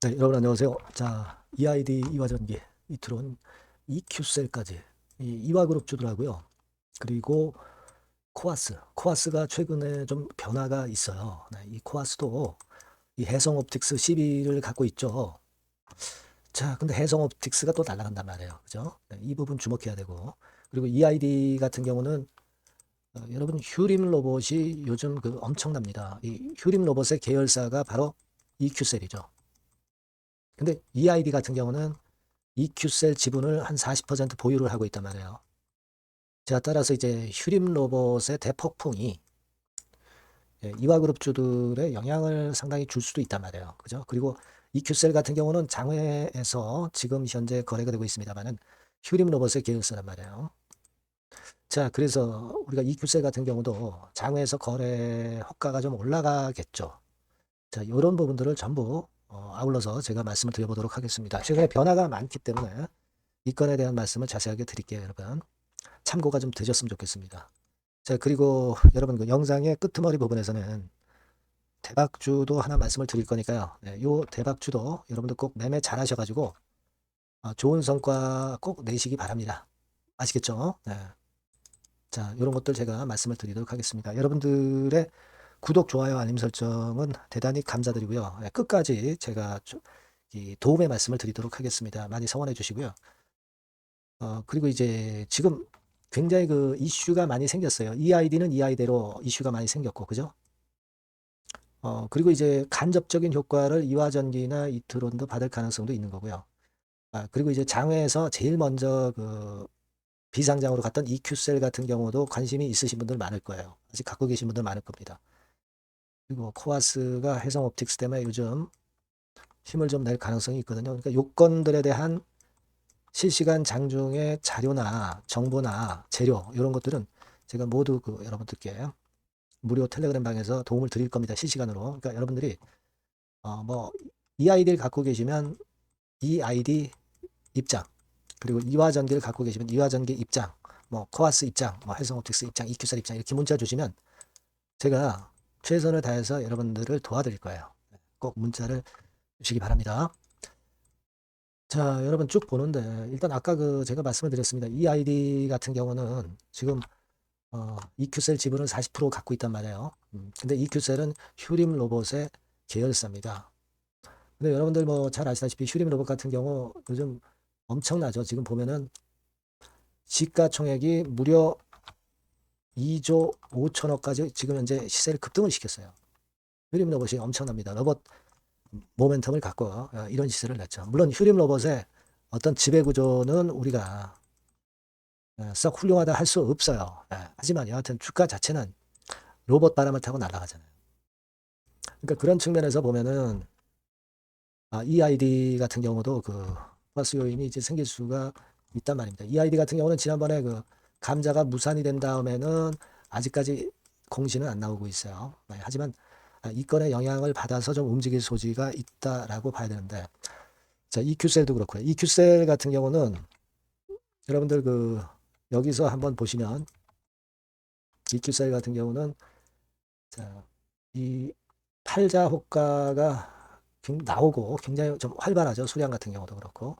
네, 여러분 안녕하세요. 자, EID 이화전기, 이트론, EQ셀까지 이화그룹 주더라고요. 그리고 코아스가 최근에 좀 변화가 있어요. 네, 이 코아스도 이 해성옵틱스 12를 갖고 있죠. 자, 근데 해성옵틱스가 또 날아간단 말이에요. 그죠? 네, 이 부분 주목해야 되고. 그리고 EID 같은 경우는 여러분 휴림 로봇이 요즘 그 엄청납니다. 이 휴림 로봇의 계열사가 바로 EQ셀이죠. 근데 EID 같은 경우는 EQ셀 지분을 한 40% 보유를 하고 있단 말이에요. 자, 따라서 이제 휴림 로봇의 대폭풍이 이화그룹주들의 영향을 상당히 줄 수도 있단 말이에요. 그죠? 그리고 EQ셀 같은 경우는 장외에서 지금 현재 거래가 되고 있습니다만은 휴림 로봇의 계열사란 말이에요. 자, 그래서 우리가 EQ셀 같은 경우도 장외에서 거래 호가가 좀 올라가겠죠. 자, 이런 부분들을 전부 아울러서 제가 말씀을 드려보도록 하겠습니다. 최근에 변화가 많기 때문에 이 건에 대한 말씀을 자세하게 드릴게요, 여러분. 참고가 좀 되셨으면 좋겠습니다. 자, 그리고 여러분 그 영상의 끄트머리 부분에서는 대박주도 하나 말씀을 드릴 거니까요. 네, 요 대박주도 여러분들 꼭 매매 잘 하셔가지고 좋은 성과 꼭 내시기 바랍니다. 아시겠죠? 네. 자, 이런 것들 제가 말씀을 드리도록 하겠습니다. 여러분들의 구독, 좋아요, 알림 설정은 대단히 감사드리고요. 네, 끝까지 제가 이 도움의 말씀을 드리도록 하겠습니다. 많이 성원해 주시고요. 그리고 이제 지금 굉장히 그 이슈가 많이 생겼어요. 이 아이디는 이 아이디로 이슈가 많이 생겼고, 그죠? 그리고 이제 간접적인 효과를 이화전기나 이트론도 받을 가능성도 있는 거고요. 그리고 이제 장외에서 제일 먼저 그 비상장으로 갔던 EQ셀 같은 경우도 관심이 있으신 분들 많을 거예요. 아직 갖고 계신 분들 많을 겁니다. 그리고 코아스가 해성옵틱스 때문에 요즘 힘을 좀 낼 가능성이 있거든요. 그러니까 요건들에 대한 실시간 장중의 자료나 정보나 재료 이런 것들은 제가 모두 그 여러분들께 무료 텔레그램 방에서 도움을 드릴 겁니다. 실시간으로. 그러니까 여러분들이 뭐 이 아이디를 갖고 계시면 이 아이디 입장, 그리고 이화전기를 갖고 계시면 이화전기 입장, 뭐 코아스 입장, 뭐 해성옵틱스 입장, EQ셀 입장 이렇게 문자 주시면 제가 최선을 다해서 여러분들을 도와드릴 거예요. 꼭 문자를 주시기 바랍니다. 자, 여러분 쭉 보는데 일단 아까 그 제가 말씀을 드렸습니다. 이 아이디 같은 경우는 지금 EQ셀 지분을 40% 갖고 있단 말이에요. 근데 EQ셀은 휴림 로봇의 계열사입니다. 근데 여러분들 뭐 잘 아시다시피 휴림 로봇 같은 경우 요즘 엄청나죠. 지금 보면은 시가총액이 무려 2조 5천억까지 지금 현재 시세를 급등을 시켰어요. 휴림 로봇이 엄청납니다. 로봇 모멘텀을 갖고 이런 시세를 냈죠. 물론 휴림 로봇의 어떤 지배 구조는 우리가 썩 훌륭하다 할 수 없어요. 하지만 여하튼 주가 자체는 로봇 바람을 타고 날아가잖아요. 그러니까 그런 측면에서 보면은 이 아이디 같은 경우도 그 플러스 요인이 이제 생길 수가 있단 말입니다. 이 아이디 같은 경우는 지난번에 그 감자가 무산이 된 다음에는 아직까지 공시는 안 나오고 있어요. 하지만 이 건의 영향을 받아서 좀 움직일 소지가 있다라고 봐야 되는데, 자, EQ셀도 그렇고요. EQ셀 같은 경우는 여러분들 그 여기서 한번 보시면 EQ셀 같은 경우는 자, 이 팔자 호가가 나오고 굉장히 좀 활발하죠. 수량 같은 경우도 그렇고.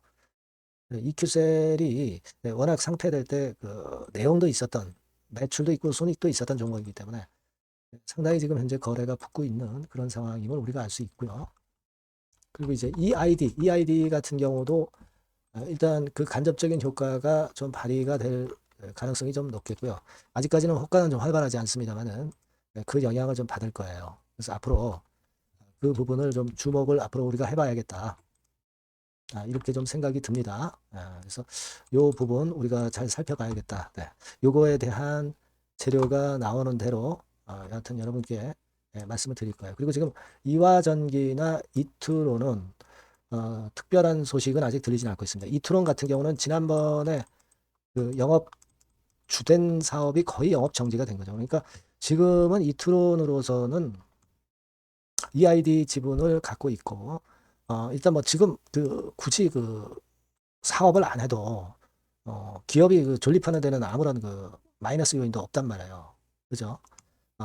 EQ셀이 워낙 상패될 때 그 내용도 있었던 매출도 있고 손익도 있었던 종목이기 때문에 상당히 지금 현재 거래가 붙고 있는 그런 상황임을 우리가 알 수 있고요. 그리고 이제 EID 같은 경우도 일단 그 간접적인 효과가 좀 발휘가 될 가능성이 좀 높겠고요. 아직까지는 호가는 좀 활발하지 않습니다만은 그 영향을 좀 받을 거예요. 그래서 앞으로 그 부분을 좀 주목을 앞으로 우리가 해봐야겠다. 이렇게 좀 생각이 듭니다. 그래서 요 부분 우리가 잘 살펴봐야겠다. 네. 요거에 대한 재료가 나오는 대로 여하튼 여러분께 말씀을 드릴 거예요. 그리고 지금 이화전기나 이트론은 특별한 소식은 아직 들리진 않고 있습니다. 이트론 같은 경우는 지난번에 그 영업 주된 사업이 거의 영업 정지가 된 거죠. 그러니까 지금은 이트론으로서는 EID 지분을 갖고 있고 일단 뭐 지금 그 굳이 그 사업을 안 해도 기업이 그 존립하는 데는 아무런 그 마이너스 요인도 없단 말이에요. 그죠?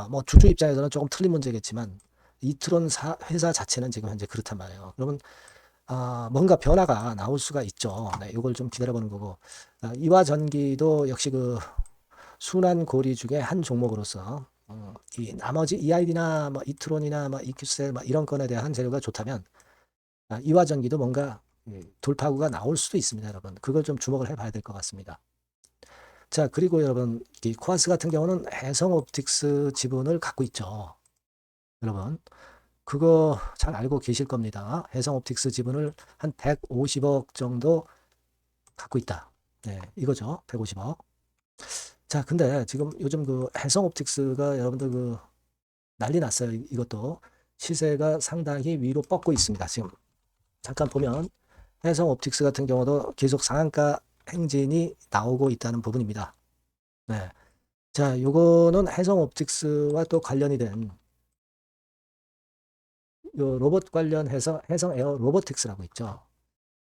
뭐 주주 입장에서는 조금 틀린 문제겠지만 이트론 회사 자체는 지금 현재 그렇단 말이에요. 그러면 뭔가 변화가 나올 수가 있죠. 네, 이걸 좀 기다려보는 거고, 이화전기도 역시 그 순환 고리 중에 한 종목으로서 이 나머지 EID나 뭐 이트론이나 뭐 EQ셀 뭐 이런 건에 대한 재료가 좋다면 이화전기도 뭔가 돌파구가 나올 수도 있습니다, 여러분. 그걸 좀 주목을 해봐야 될 것 같습니다. 자, 그리고 여러분, 이 코아스 같은 경우는 해성옵틱스 지분을 갖고 있죠. 여러분, 그거 잘 알고 계실 겁니다. 해성옵틱스 지분을 한 150억 정도 갖고 있다. 네, 이거죠. 150억. 자, 근데 지금 요즘 그 해성옵틱스가 여러분들 그 난리 났어요. 이것도 시세가 상당히 위로 뻗고 있습니다. 지금 잠깐 보면 해성옵틱스 같은 경우도 계속 상한가 행진이 나오고 있다는 부분입니다. 네. 자, 요거는 해성옵틱스와 또 관련이 된 요 로봇 관련해서 해성 에어 로보틱스라고 있죠.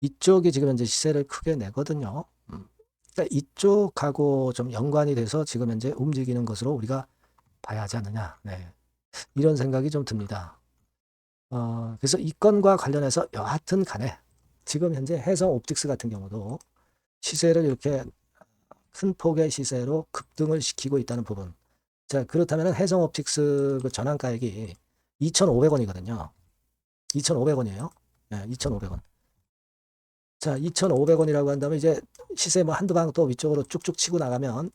이쪽이 지금 현재 시세를 크게 내거든요. 그러니까 이쪽하고 좀 연관이 돼서 지금 현재 움직이는 것으로 우리가 봐야 하지 않느냐. 네. 이런 생각이 좀 듭니다. 그래서 이 건과 관련해서 여하튼 간에 지금 현재 해성 옵틱스 같은 경우도 시세를 이렇게 큰 폭의 시세로 급등을 시키고 있다는 부분. 자, 그렇다면 해성 옵틱스 그 전환가액이 2,500원이거든요. 2,500원이에요. 네, 2,500원. 자, 2,500원이라고 한다면 이제 시세 뭐 한두 방 또 위쪽으로 쭉쭉 치고 나가면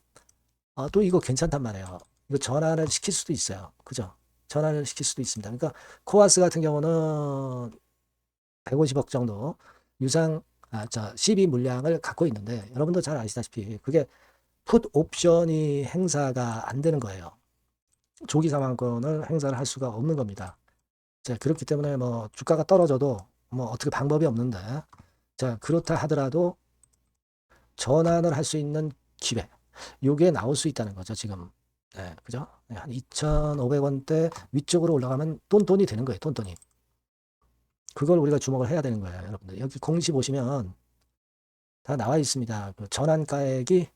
또 이거 괜찮단 말이에요. 이거 전환을 시킬 수도 있어요. 그죠? 전환을 시킬 수도 있습니다. 그러니까 코아스 같은 경우는 150억 정도 유상 CB 물량을 갖고 있는데 여러분도 잘 아시다시피 그게 풋 옵션이 행사가 안 되는 거예요. 조기 상환권을 행사를 할 수가 없는 겁니다. 자, 그렇기 때문에 뭐 주가가 떨어져도 뭐 어떻게 방법이 없는데 자, 그렇다 하더라도 전환을 할 수 있는 기회 요게 나올 수 있다는 거죠, 지금. 네, 그죠? 네, 한 2,500원대 위쪽으로 올라가면 돈돈이 되는 거예요, 돈돈이. 그걸 우리가 주목을 해야 되는 거예요, 여러분들. 여기 공시 보시면 다 나와 있습니다. 그 전환가액이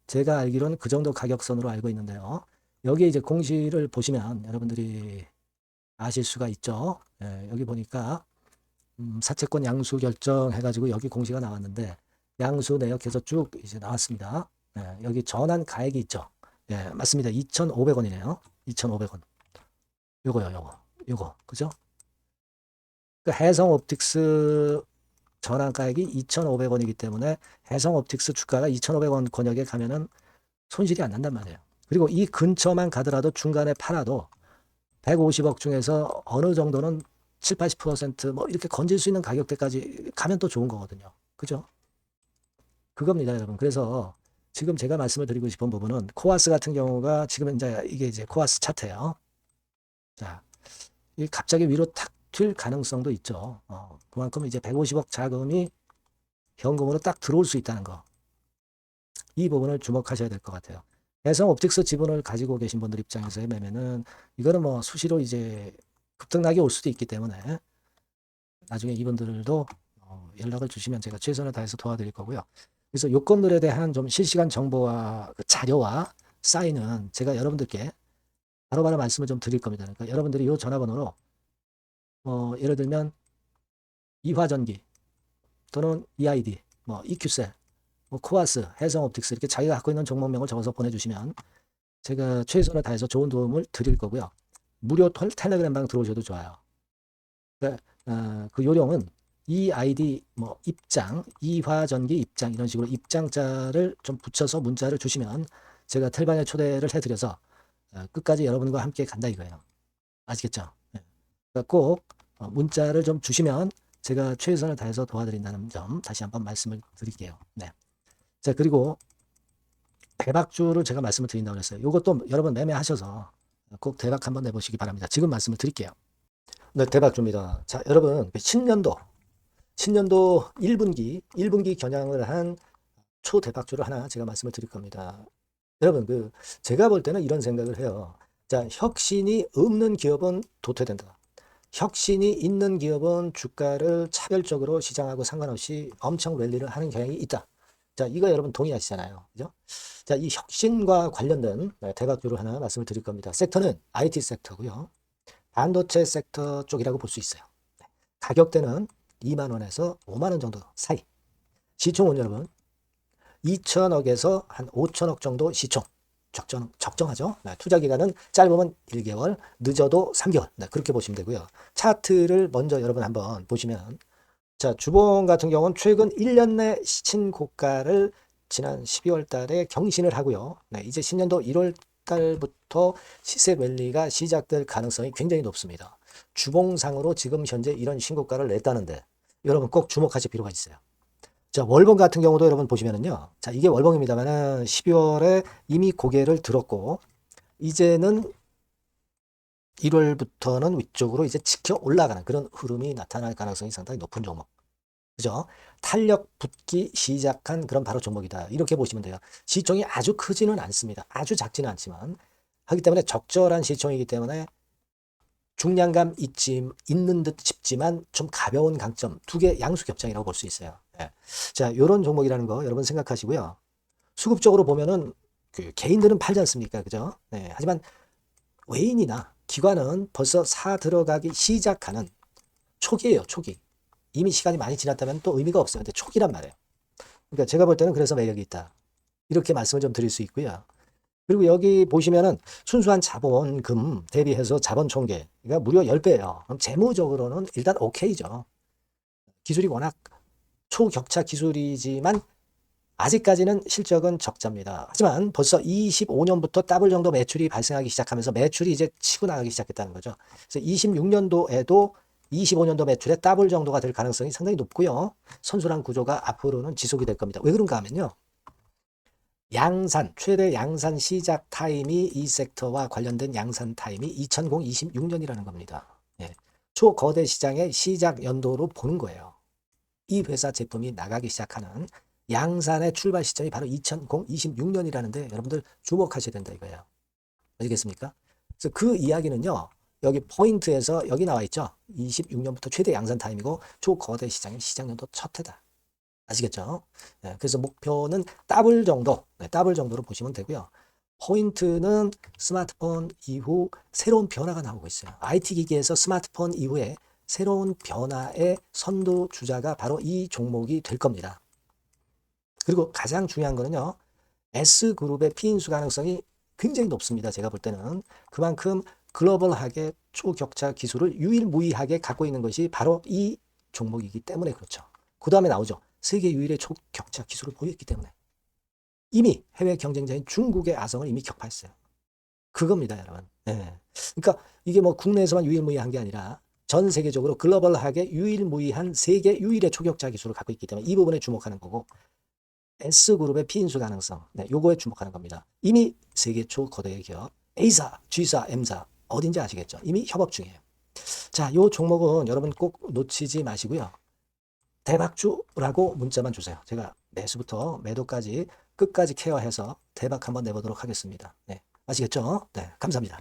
제가 알기로는 그 정도 가격선으로 알고 있는데요. 여기에 이제 공시를 보시면 여러분들이 아실 수가 있죠. 예, 여기 보니까 사채권 양수 결정 해가지고 여기 공시가 나왔는데 양수 내역해서 쭉 이제 나왔습니다. 예, 여기 전환 가액이 있죠. 예, 맞습니다. 2,500원이네요. 2,500원. 요거. 그죠? 그 해성 옵틱스 전환 가액이 2,500원이기 때문에 해성 옵틱스 주가가 2,500원 권역에 가면은 손실이 안 난단 말이에요. 그리고 이 근처만 가더라도 중간에 팔아도 150억 중에서 어느 정도는 7, 80%뭐 이렇게 건질 수 있는 가격대까지 가면 또 좋은 거거든요. 그죠? 그겁니다, 여러분. 그래서 지금 제가 말씀을 드리고 싶은 부분은 코아스 같은 경우가 지금 이게 이제 코아스 차트예요. 자, 이 갑자기 위로 탁 튈 가능성도 있죠. 그만큼 이제 150억 자금이 현금으로 딱 들어올 수 있다는 거. 이 부분을 주목하셔야 될 것 같아요. 해성 옵틱스 지분을 가지고 계신 분들 입장에서의 매매는 이거는 뭐 수시로 이제 급등락이 올 수도 있기 때문에 나중에 이분들도 연락을 주시면 제가 최선을 다해서 도와드릴 거고요. 그래서 요건들에 대한 좀 실시간 정보와 그 자료와 사인은 제가 여러분들께 바로바로 말씀을 좀 드릴 겁니다. 그러니까 여러분들이 이 전화번호로 예를 들면 이화전기 또는 EID, 뭐 EQ셀, 뭐 코아스, 해성옵틱스 이렇게 자기가 갖고 있는 종목명을 적어서 보내주시면 제가 최선을 다해서 좋은 도움을 드릴 거고요. 무료 텔레그램방 들어오셔도 좋아요. 그러니까 그 요령은 EID 뭐 입장, 이화전기 입장 이런 식으로 입장자를 좀 붙여서 문자를 주시면 제가 텔방에 초대를 해드려서 끝까지 여러분과 함께 간다 이거예요. 아시겠죠? 네. 그러니까 꼭 문자를 좀 주시면 제가 최선을 다해서 도와드린다는 점 다시 한번 말씀을 드릴게요. 네. 자, 그리고 대박주를 제가 말씀을 드린다고 했어요. 이것도 여러분 매매하셔서 꼭 대박 한번 내보시기 바랍니다. 지금 말씀을 드릴게요. 네, 대박주입니다. 자, 여러분, 신년도 1분기 겨냥을 한 초대박주를 하나 제가 말씀을 드릴 겁니다. 여러분, 제가 볼 때는 이런 생각을 해요. 자, 혁신이 없는 기업은 도태된다. 혁신이 있는 기업은 주가를 차별적으로 시장하고 상관없이 엄청 랠리를 하는 경향이 있다. 자, 이거 여러분 동의하시잖아요. 그죠? 자, 이 혁신과 관련된 대박주를 하나 말씀을 드릴 겁니다. 섹터는 IT 섹터고요. 반도체 섹터 쪽이라고 볼 수 있어요. 가격대는 2만 원에서 5만 원 정도 사이. 시총은 여러분 2천억에서 한 5천억 정도 시총. 적정하죠. 네, 투자 기간은 짧으면 1개월, 늦어도 3개월. 네, 그렇게 보시면 되고요. 차트를 먼저 여러분 한번 보시면, 자, 주봉 같은 경우는 최근 1년 내 시친 고가를 지난 12월 달에 경신을 하고요. 네, 이제 신년도 1월 달부터 시세 랠리가 시작될 가능성이 굉장히 높습니다. 주봉상으로 지금 현재 이런 신고가를 냈다는데 여러분 꼭 주목하실 필요가 있어요. 자, 월봉 같은 경우도 여러분 보시면은요. 자, 이게 월봉입니다만은 12월에 이미 고개를 들었고, 이제는 1월부터는 위쪽으로 이제 지켜 올라가는 그런 흐름이 나타날 가능성이 상당히 높은 종목. 그죠? 탄력 붙기 시작한 그런 바로 종목이다. 이렇게 보시면 돼요. 시총이 아주 크지는 않습니다. 아주 작지는 않지만. 하기 때문에 적절한 시총이기 때문에 중량감 있는 듯 싶지만 좀 가벼운 강점, 두 개 양수 겹장이라고 볼 수 있어요. 예. 자, 요런 종목이라는 거 여러분 생각하시고요. 수급적으로 보면은 그 개인들은 팔지 않습니까? 그죠? 네. 하지만 외인이나 기관은 벌써 사 들어가기 시작하는 초기예요, 초기. 이미 시간이 많이 지났다면 또 의미가 없어요. 근데 초기란 말이에요. 그러니까 제가 볼 때는 그래서 매력이 있다. 이렇게 말씀을 좀 드릴 수 있고요. 그리고 여기 보시면은 순수한 자본금 대비해서 자본 총계가 무려 10배예요. 그럼 재무적으로는 일단 오케이죠. 기술이 워낙 초격차 기술이지만 아직까지는 실적은 적자입니다. 하지만 벌써 25년부터 더블 정도 매출이 발생하기 시작하면서 매출이 이제 치고 나가기 시작했다는 거죠. 그래서 26년도에도 25년도 매출의 더블 정도가 될 가능성이 상당히 높고요. 선순환 구조가 앞으로는 지속이 될 겁니다. 왜 그런가 하면요. 양산, 최대 양산 시작 타임이 이 섹터와 관련된 양산 타임이 2026년이라는 겁니다. 예. 초거대 시장의 시작 연도로 보는 거예요. 이 회사 제품이 나가기 시작하는 양산의 출발 시점이 바로 2026년이라는데 여러분들 주목하셔야 된다 이거예요. 아시겠습니까? 그래서 그 이야기는요. 여기 포인트에서 여기 나와 있죠. 26년부터 최대 양산 타임이고 초거대 시장의 시작 연도 첫 해다. 아시겠죠? 네, 그래서 목표는 더블 정도, 네, 더블 정도로 보시면 되고요. 포인트는 스마트폰 이후 새로운 변화가 나오고 있어요. IT 기기에서 스마트폰 이후에 새로운 변화의 선두 주자가 바로 이 종목이 될 겁니다. 그리고 가장 중요한 거는요. S그룹의 피인수 가능성이 굉장히 높습니다. 제가 볼 때는. 그만큼 글로벌하게 초격차 기술을 유일무이하게 갖고 있는 것이 바로 이 종목이기 때문에 그렇죠. 그 다음에 나오죠. 세계 유일의 초격차 기술을 보였기 때문에 이미 해외 경쟁자인 중국의 아성을 이미 격파했어요. 그겁니다, 여러분. 네. 그러니까 이게 뭐 국내에서만 유일무이한 게 아니라 전 세계적으로 글로벌하게 유일무이한 세계 유일의 초격차 기술을 갖고 있기 때문에 이 부분에 주목하는 거고 S그룹의 피인수 가능성, 네, 요거에 주목하는 겁니다. 이미 세계 초거대 기업 A사, G사, M사 어딘지 아시겠죠? 이미 협업 중이에요. 자, 요 종목은 여러분 꼭 놓치지 마시고요. 대박주라고 문자만 주세요. 제가 매수부터 매도까지 끝까지 케어해서 대박 한번 내보도록 하겠습니다. 네, 아시겠죠? 네, 감사합니다.